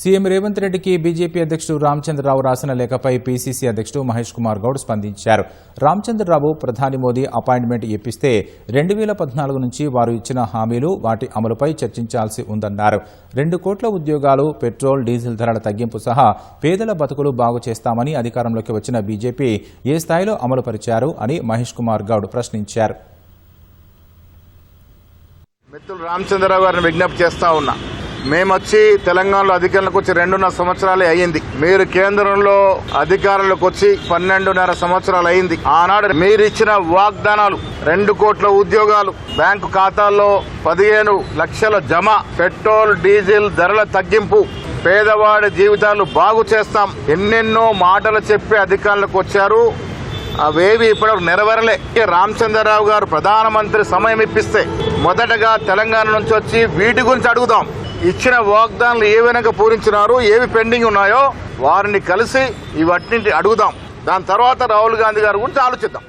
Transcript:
CM Revanth రెడ్డికి BJP అధ్యక్షుడు రామచంద్రరావు రాసిన లేఖపై పీసీసీ అధ్యక్షుడు మహేష్ కుమార్ గౌడ్ స్పందించారు. రామచంద్రరావు ప్రధాని మోదీ అపాయింట్మెంట్ ఇప్పిస్తే 2014 నుంచి వారు ఇచ్చిన హామీలు వాటి అమలుపై చర్చించాల్సి ఉందన్నారు. 2 కోట్ల ఉద్యోగాలు, పెట్రోల్, డీజిల్ ధరల తగ్గింపు సహా పేదల బతుకులు బాగు చేస్తామని అధికారంలోకి వచ్చిన బీజేపీ ఏ స్థాయిలో అమలు పరిచారు అని మహేష్ కుమార్ గౌడ్ ప్రశ్నించారు. మిత్రులు రామచంద్రరావు గారిని విజ్ఞప్తి చేస్తా ఉన్నా, మేమొచ్చి తెలంగాణలో అధికారంలోకి వచ్చి 2.5 సంవత్సరాలే అయ్యింది. మీరు కేంద్రంలో అధికారంలోకి వచ్చి 12.5 సంవత్సరాలు అయింది. ఆనాడు మీరు ఇచ్చిన వాగ్దానాలు 2 కోట్ల ఉద్యోగాలు, బ్యాంకు ఖాతాల్లో 15 లక్షల జమ, పెట్రోల్ డీజిల్ ధరల తగ్గింపు, పేదవాడి జీవితాలు బాగు చేస్తాం, ఎన్నెన్నో మాటలు చెప్పి అధికారంలోకి వచ్చారు. అవేవి ఇప్పటివరకు నెరవేరలే. రామచంద్రరావు గారు ప్రధానమంత్రి సమయం ఇప్పిస్తే మొదటగా తెలంగాణ నుంచి వచ్చి వీటి గురించి అడుగుదాం. ఇచ్చిన వాగ్దానాలు ఏ విధంగా పూరించినారు, ఏవి పెండింగ్ ఉన్నాయో వారిని కలిసి ఇవన్నింటి అడుగుదాం. దాని తర్వాత రాహుల్ గాంధీ గారి గురించి ఆలోచిద్దాం.